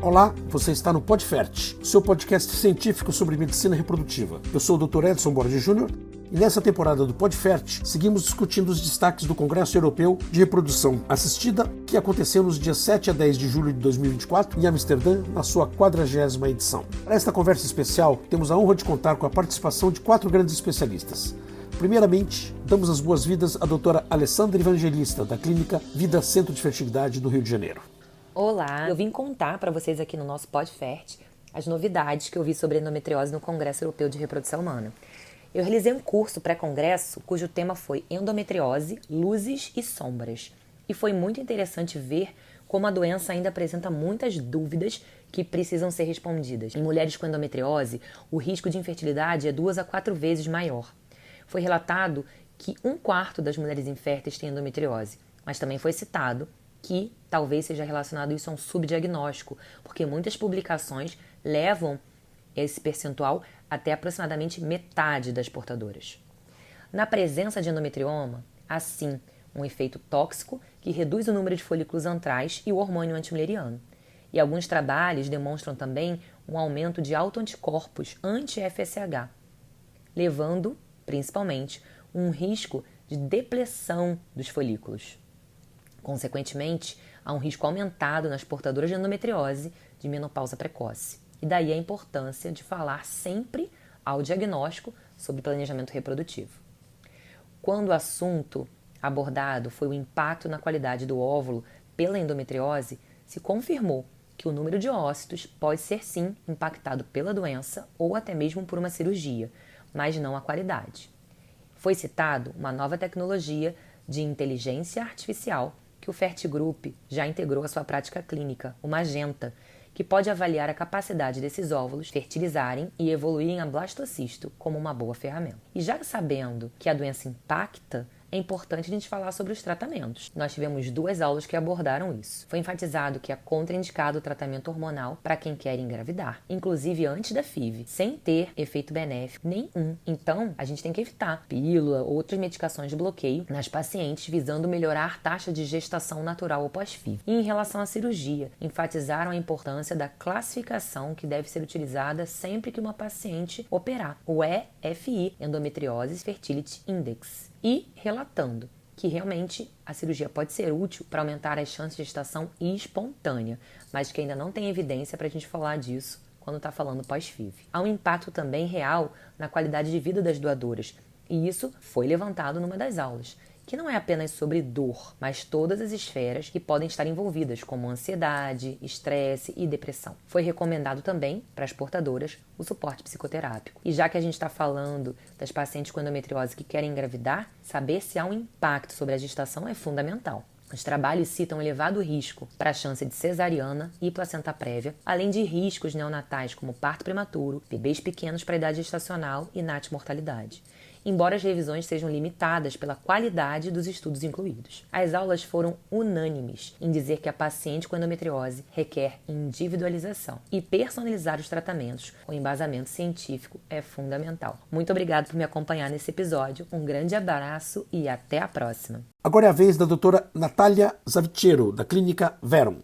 Olá, você está no PodFert, seu podcast científico sobre medicina reprodutiva. Eu sou o Dr. Edson Borges Júnior e nessa temporada do PodFert seguimos discutindo os destaques do Congresso Europeu de Reprodução Assistida, que aconteceu nos dias 7 a 10 de julho de 2024 em Amsterdã, na sua 40ª edição. Para esta conversa especial, temos a honra de contar com a participação de 4 grandes especialistas. Primeiramente, damos as boas-vindas à doutora Alessandra Evangelista, da Clínica Vida Centro de Fertilidade do Rio de Janeiro. Olá, eu vim contar para vocês aqui no nosso PodFert as novidades que eu vi sobre endometriose no Congresso Europeu de Reprodução Humana. Eu realizei um curso pré-congresso cujo tema foi Endometriose, Luzes e Sombras. E foi muito interessante ver como a doença ainda apresenta muitas dúvidas que precisam ser respondidas. Em mulheres com endometriose, o risco de infertilidade é 2 a 4 vezes maior. Foi relatado que 1/4 das mulheres inférteis têm endometriose, mas também foi citado que talvez seja relacionado isso a um subdiagnóstico, porque muitas publicações levam esse percentual até aproximadamente metade das portadoras. Na presença de endometrioma, há sim um efeito tóxico que reduz o número de folículos antrais e o hormônio antimuleriano. E alguns trabalhos demonstram também um aumento de autoanticorpos anti-FSH, levando, principalmente, um risco de depressão dos folículos. Consequentemente, há um risco aumentado nas portadoras de endometriose de menopausa precoce. E daí a importância de falar sempre ao diagnóstico sobre planejamento reprodutivo. Quando o assunto abordado foi o impacto na qualidade do óvulo pela endometriose, se confirmou que o número de ócitos pode ser sim impactado pela doença ou até mesmo por uma cirurgia, mas não a qualidade. Foi citado uma nova tecnologia de inteligência artificial que o Fertigroup já integrou à sua prática clínica, o Magenta, que pode avaliar a capacidade desses óvulos fertilizarem e evoluírem a blastocisto como uma boa ferramenta. E já sabendo que a doença impacta, é importante a gente falar sobre os tratamentos. Nós tivemos 2 aulas que abordaram isso. Foi enfatizado que é contraindicado o tratamento hormonal para quem quer engravidar, inclusive antes da FIV, sem ter efeito benéfico nenhum. Então, a gente tem que evitar pílula ou outras medicações de bloqueio nas pacientes, visando melhorar a taxa de gestação natural ou pós-FIV. E em relação à cirurgia, enfatizaram a importância da classificação que deve ser utilizada sempre que uma paciente operar, o EFI, Endometriose Fertility Index. E relatando que realmente a cirurgia pode ser útil para aumentar as chances de gestação espontânea, mas que ainda não tem evidência para a gente falar disso quando está falando pós-FIV. Há um impacto também real na qualidade de vida das doadoras, e isso foi levantado numa das aulas, que não é apenas sobre dor, mas todas as esferas que podem estar envolvidas, como ansiedade, estresse e depressão. Foi recomendado também, para as portadoras, o suporte psicoterápico. E já que a gente está falando das pacientes com endometriose que querem engravidar, saber se há um impacto sobre a gestação é fundamental. Os trabalhos citam elevado risco para a chance de cesariana e placenta prévia, além de riscos neonatais como parto prematuro, bebês pequenos para a idade gestacional e natimortalidade, embora as revisões sejam limitadas pela qualidade dos estudos incluídos. As aulas foram unânimes em dizer que a paciente com endometriose requer individualização e personalizar os tratamentos com embasamento científico é fundamental. Muito obrigada por me acompanhar nesse episódio, um grande abraço e até a próxima. Agora é a vez da doutora Natália Zavitiero, da Clínica Verum.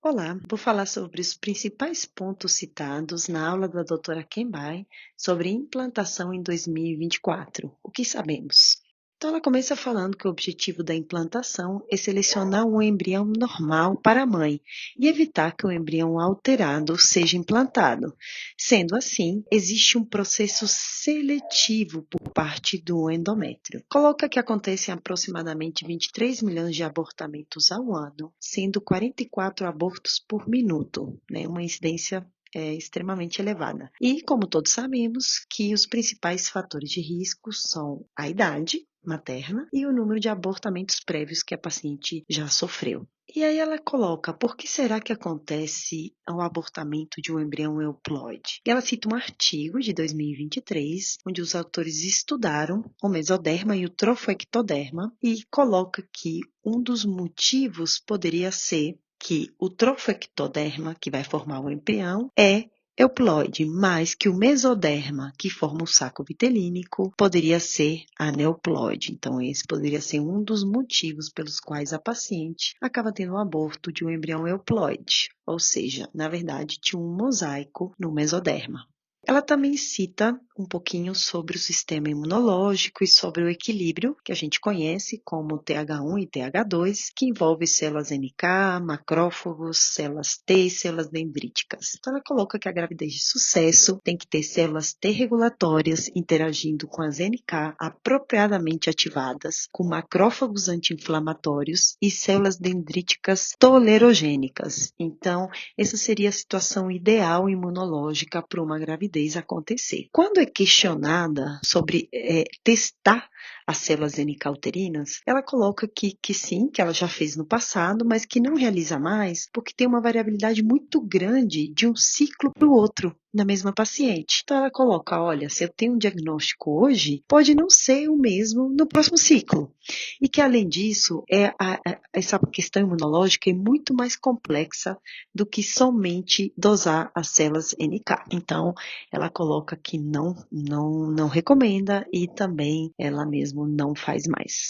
Olá, vou falar sobre os principais pontos citados na aula da doutora Kenbai sobre implantação em 2024. O que sabemos? Então, ela começa falando que o objetivo da implantação é selecionar um embrião normal para a mãe e evitar que o embrião alterado seja implantado. Sendo assim, existe um processo seletivo por parte do endométrio. Coloca que acontecem aproximadamente 23 milhões de abortamentos ao ano, sendo 44 abortos por minuto, uma incidência extremamente elevada. E, como todos sabemos, que os principais fatores de risco são a idade materna e o número de abortamentos prévios que a paciente já sofreu. E aí ela coloca, por que será que acontece o abortamento de um embrião euploide? E ela cita um artigo de 2023, onde os autores estudaram o mesoderma e o trofoectoderma e coloca que um dos motivos poderia ser que o trofoectoderma, que vai formar o embrião, é euploide, mas que o mesoderma, que forma o saco vitelínico, poderia ser aneuploide. Então, esse poderia ser um dos motivos pelos quais a paciente acaba tendo um aborto de um embrião euploide, ou seja, na verdade, tinha um mosaico no mesoderma. Ela também cita um pouquinho sobre o sistema imunológico e sobre o equilíbrio, que a gente conhece como TH1 e TH2, que envolve células NK, macrófagos, células T e células dendríticas. Então, ela coloca que a gravidez de sucesso tem que ter células T regulatórias interagindo com as NK apropriadamente ativadas, com macrófagos anti-inflamatórios e células dendríticas tolerogênicas. Então, essa seria a situação ideal imunológica para uma gravidez acontecer. Quando é questionada sobre testar as células NK uterinas, ela coloca que sim, que ela já fez no passado, mas que não realiza mais porque tem uma variabilidade muito grande de um ciclo para o outro na mesma paciente. Então ela coloca, olha, se eu tenho um diagnóstico hoje, pode não ser o mesmo no próximo ciclo. E que além disso, essa questão imunológica é muito mais complexa do que somente dosar as células NK. Então, ela coloca que não recomenda e também ela mesmo não faz mais.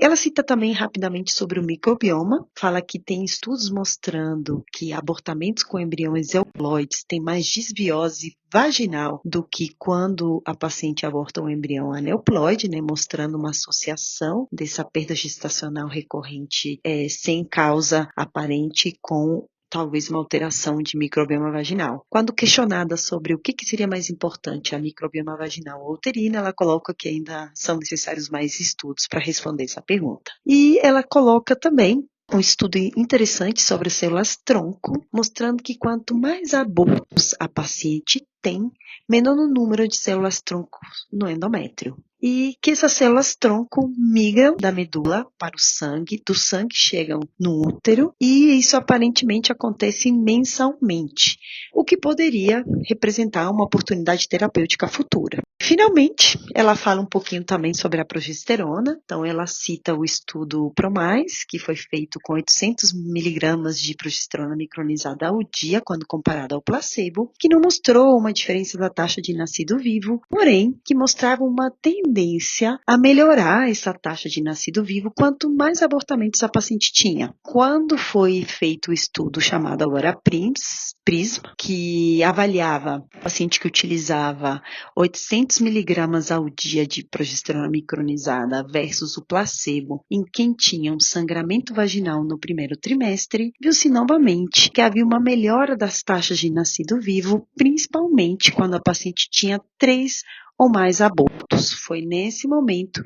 Ela cita também rapidamente sobre o microbioma, fala que tem estudos mostrando que abortamentos com embriões euploides têm mais disbiose vaginal do que quando a paciente aborta um embrião aneuploide, né, mostrando uma associação dessa perda gestacional recorrente sem causa aparente com talvez uma alteração de microbioma vaginal. Quando questionada sobre o que seria mais importante, a microbioma vaginal ou uterina, ela coloca que ainda são necessários mais estudos para responder essa pergunta. E ela coloca também um estudo interessante sobre as células tronco, mostrando que quanto mais abortos a paciente tem, menor o número de células tronco no endométrio. E que essas células tronco migram da medula para o sangue, do sangue chegam no útero, e isso aparentemente acontece mensalmente, o que poderia representar uma oportunidade terapêutica futura. Finalmente, ela fala um pouquinho também sobre a progesterona. Então, ela cita o estudo PROMISE, que foi feito com 800 miligramas de progesterona micronizada ao dia, quando comparado ao placebo, que não mostrou uma diferença da taxa de nascido vivo, porém, que mostrava uma tendência a melhorar essa taxa de nascido vivo quanto mais abortamentos a paciente tinha. Quando foi feito o estudo chamado agora PRISM, que avaliava o paciente que utilizava 800 miligramas ao dia de progesterona micronizada versus o placebo, em quem tinha um sangramento vaginal no primeiro trimestre, viu-se novamente que havia uma melhora das taxas de nascido vivo, principalmente quando a paciente tinha 3 ou mais abortos. Foi nesse momento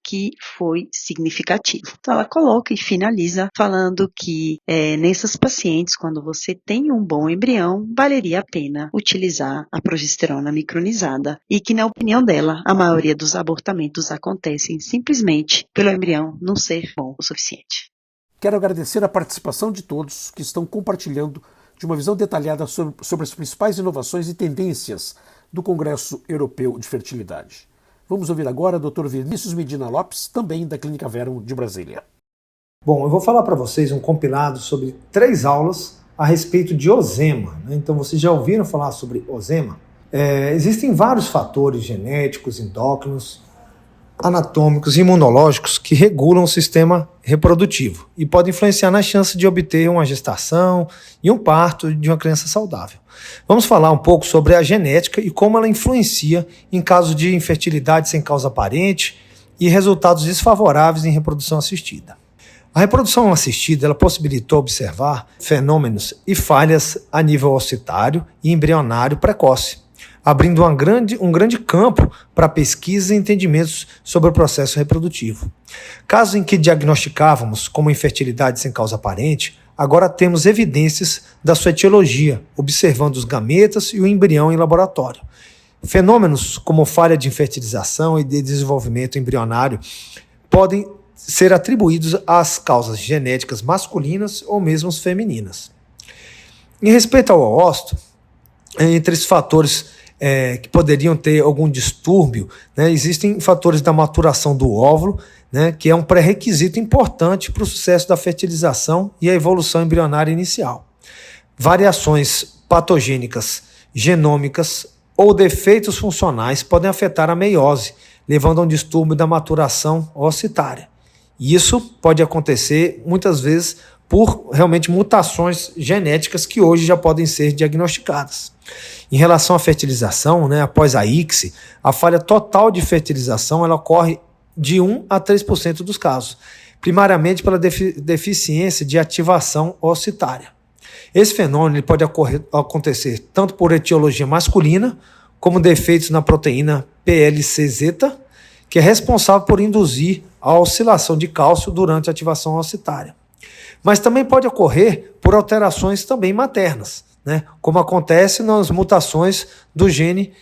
que foi significativo. Então, ela coloca e finaliza falando que nessas pacientes, quando você tem um bom embrião, valeria a pena utilizar a progesterona micronizada e que, na opinião dela, a maioria dos abortamentos acontecem simplesmente pelo embrião não ser bom o suficiente. Quero agradecer a participação de todos que estão compartilhando de uma visão detalhada sobre as principais inovações e tendências do Congresso Europeu de Fertilidade. Vamos ouvir agora o Dr. Vinícius Medina Lopes, também da Clínica Verum de Brasília. Bom, eu vou falar para vocês um compilado sobre 3 aulas a respeito de ozema. Então, vocês já ouviram falar sobre ozema? Existem vários fatores genéticos, endócrinos, anatômicos e imunológicos que regulam o sistema reprodutivo e podem influenciar na chance de obter uma gestação e um parto de uma criança saudável. Vamos falar um pouco sobre a genética e como ela influencia em casos de infertilidade sem causa aparente e resultados desfavoráveis em reprodução assistida. A reprodução assistida ela possibilitou observar fenômenos e falhas a nível ocitário e embrionário precoce, abrindo um grande campo para pesquisas e entendimentos sobre o processo reprodutivo. Casos em que diagnosticávamos como infertilidade sem causa aparente, agora temos evidências da sua etiologia, observando os gametas e o embrião em laboratório. Fenômenos como falha de infertilização e de desenvolvimento embrionário podem ser atribuídos às causas genéticas masculinas ou mesmo femininas. Em respeito ao ooócito, entre esses fatores que poderiam ter algum distúrbio, existem fatores da maturação do óvulo, que é um pré-requisito importante para o sucesso da fertilização e a evolução embrionária inicial. Variações patogênicas genômicas ou defeitos funcionais podem afetar a meiose, levando a um distúrbio da maturação oocitária. E isso pode acontecer muitas vezes por realmente mutações genéticas que hoje já podem ser diagnosticadas. Em relação à fertilização, após a ICSI, a falha total de fertilização ela ocorre de 1 a 3% dos casos, primariamente pela deficiência de ativação oocitária. Esse fenômeno pode acontecer tanto por etiologia masculina, como defeitos na proteína PLCZ, que é responsável por induzir a oscilação de cálcio durante a ativação oocitária. Mas também pode ocorrer por alterações também maternas, como acontece nas mutações do gene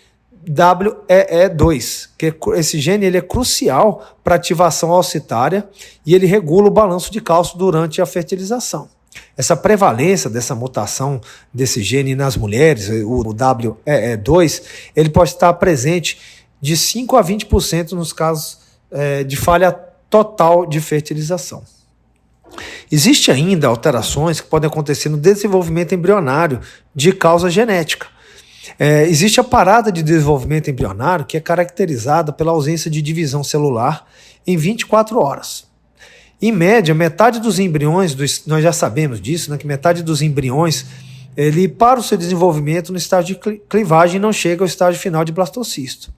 WEE2, que esse gene ele é crucial para a ativação oocitária e ele regula o balanço de cálcio durante a fertilização. Essa prevalência dessa mutação desse gene nas mulheres, o WEE2, ele pode estar presente de 5 a 20% nos casos de falha total de fertilização. Existem ainda alterações que podem acontecer no desenvolvimento embrionário de causa genética. Existe a parada de desenvolvimento embrionário que é caracterizada pela ausência de divisão celular em 24 horas. Em média, metade dos embriões, nós já sabemos disso, que metade dos embriões ele para o seu desenvolvimento no estágio de clivagem e não chega ao estágio final de blastocisto.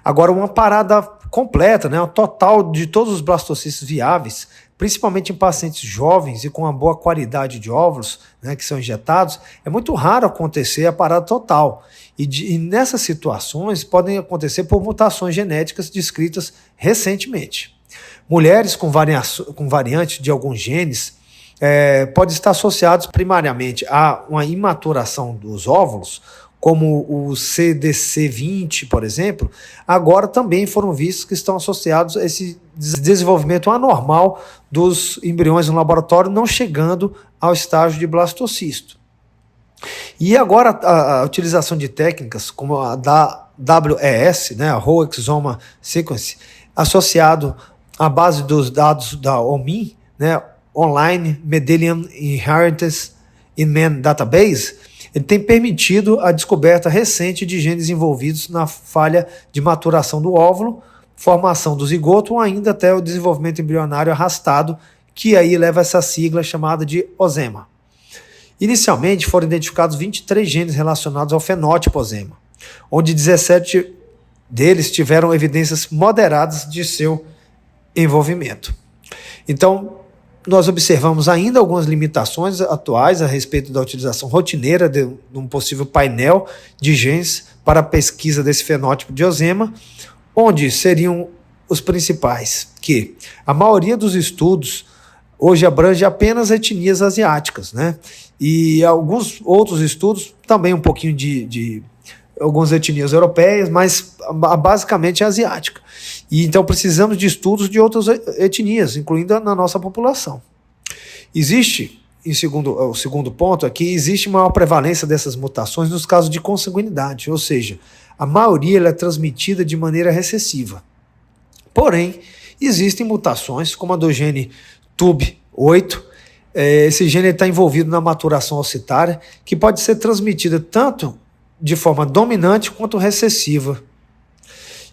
Agora, uma parada completa, o total de todos os blastocistos viáveis, principalmente em pacientes jovens e com uma boa qualidade de óvulos, que são injetados, é muito raro acontecer a parada total. E nessas situações podem acontecer por mutações genéticas descritas recentemente. Mulheres com variante de alguns genes podem estar associados primariamente a uma imaturação dos óvulos, como o CDC20, por exemplo, agora também foram vistos que estão associados a esse desenvolvimento anormal dos embriões no laboratório, não chegando ao estágio de blastocisto. E agora a utilização de técnicas como a da WES, a Whole Exome Sequence, associado à base dos dados da OMIN, Online Mendelian Inheritance in Man Database, ele tem permitido a descoberta recente de genes envolvidos na falha de maturação do óvulo, formação do zigoto ou ainda até o desenvolvimento embrionário arrastado, que aí leva essa sigla chamada de OZEMA. Inicialmente foram identificados 23 genes relacionados ao fenótipo OZEMA, onde 17 deles tiveram evidências moderadas de seu envolvimento. Então, nós observamos ainda algumas limitações atuais a respeito da utilização rotineira de um possível painel de genes para a pesquisa desse fenótipo de OZEMA, onde seriam os principais, que a maioria dos estudos hoje abrange apenas etnias asiáticas, e alguns outros estudos também um pouquinho de algumas etnias europeias, mas basicamente asiática. E então precisamos de estudos de outras etnias, incluindo na nossa população. Existe, o segundo ponto aqui, existe maior prevalência dessas mutações nos casos de consanguinidade, ou seja, a maioria ela é transmitida de maneira recessiva. Porém, existem mutações, como a do gene TUB8, esse gene está envolvido na maturação oocitária, que pode ser transmitida tanto de forma dominante quanto recessiva.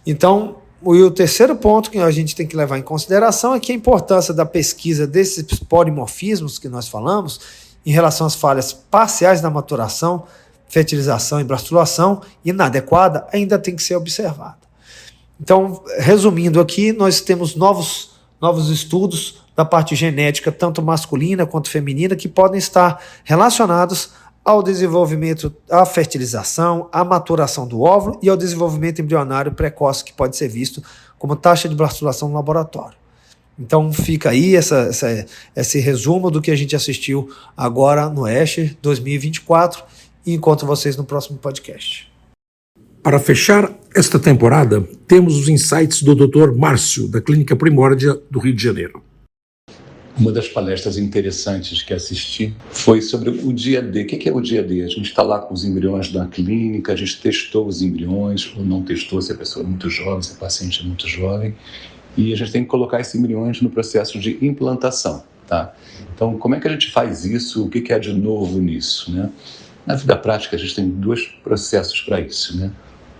Então, o terceiro ponto que a gente tem que levar em consideração é que a importância da pesquisa desses polimorfismos que nós falamos em relação às falhas parciais na maturação, fertilização e blastulação inadequada ainda tem que ser observada. Então, resumindo aqui, nós temos novos estudos da parte genética, tanto masculina quanto feminina, que podem estar relacionados ao desenvolvimento, à fertilização, à maturação do óvulo e ao desenvolvimento embrionário precoce, que pode ser visto como taxa de blastulação no laboratório. Então fica aí esse resumo do que a gente assistiu agora no ASH 2024 e encontro vocês no próximo podcast. Para fechar esta temporada, temos os insights do Dr. Márcio, da Clínica Primórdia do Rio de Janeiro. Uma das palestras interessantes que assisti foi sobre o dia D. O que é o dia D? A gente está lá com os embriões da clínica, a gente testou os embriões, ou não testou, se a pessoa é muito jovem, se a paciente é muito jovem, e a gente tem que colocar esses embriões no processo de implantação, tá? Então, como é que a gente faz isso? O que é de novo nisso, Na vida prática, a gente tem 2 processos para isso, né?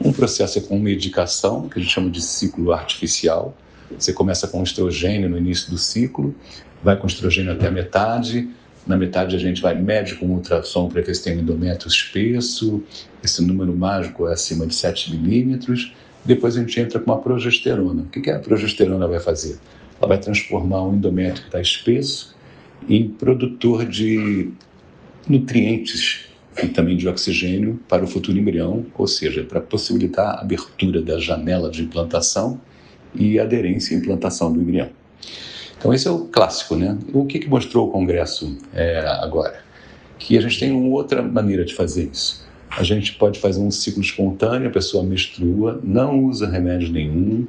Um processo é com medicação, que a gente chama de ciclo artificial. Você começa com estrogênio no início do ciclo, vai com estrogênio até a metade. Na metade a gente mede com ultrassom para ver se tem um endométrio espesso, esse número mágico é acima de 7 milímetros. Depois a gente entra com a progesterona. O que a progesterona vai fazer? Ela vai transformar um endométrio que está espesso em produtor de nutrientes e também de oxigênio para o futuro embrião, ou seja, para possibilitar a abertura da janela de implantação e aderência à implantação do embrião. Então esse é o clássico, né? O que mostrou o Congresso agora? Que a gente tem uma outra maneira de fazer isso. A gente pode fazer um ciclo espontâneo, a pessoa menstrua, não usa remédio nenhum,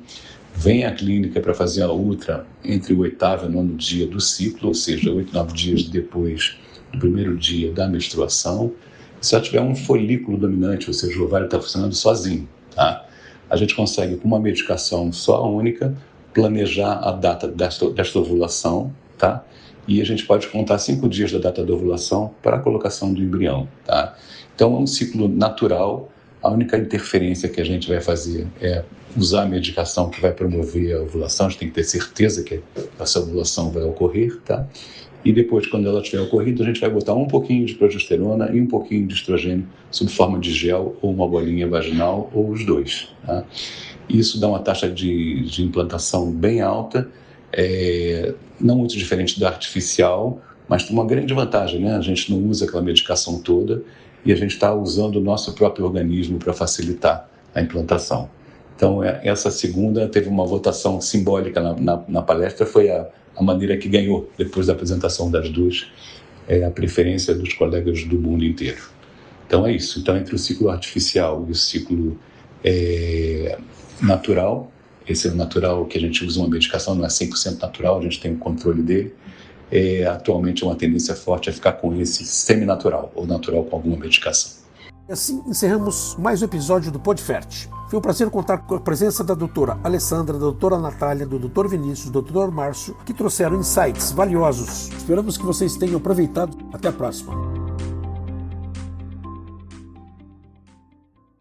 vem à clínica para fazer a ultra entre o 8º e 9º dia do ciclo, ou seja, 8, 9 dias depois do primeiro dia da menstruação. Se ela tiver um folículo dominante, ou seja, o ovário está funcionando sozinho, tá? A gente consegue, com uma medicação só única, planejar a data desta ovulação, tá? E a gente pode contar 5 dias da data da ovulação para a colocação do embrião, tá? Então é um ciclo natural. A única interferência que a gente vai fazer é usar a medicação que vai promover a ovulação. A gente tem que ter certeza que essa ovulação vai ocorrer, tá? E depois, quando ela tiver ocorrido, a gente vai botar um pouquinho de progesterona e um pouquinho de estrogênio sob forma de gel ou uma bolinha vaginal ou os 2, tá? Isso dá uma taxa de implantação bem alta, não muito diferente da artificial, mas tem uma grande vantagem, né? A gente não usa aquela medicação toda e a gente está usando o nosso próprio organismo para facilitar a implantação. Então, essa segunda teve uma votação simbólica na palestra, foi a maneira que ganhou, depois da apresentação das 2, a preferência dos colegas do mundo inteiro. Então é isso. Então, entre o ciclo artificial e o ciclo natural, esse é o natural que a gente usa uma medicação, não é 100% natural, a gente tem um controle dele, atualmente é uma tendência forte a ficar com esse semi-natural, ou natural com alguma medicação. E assim encerramos mais um episódio do PodFert. Foi um prazer contar com a presença da doutora Alessandra, da doutora Natália, do doutor Vinícius, do doutor Márcio, que trouxeram insights valiosos. Esperamos que vocês tenham aproveitado. Até a próxima.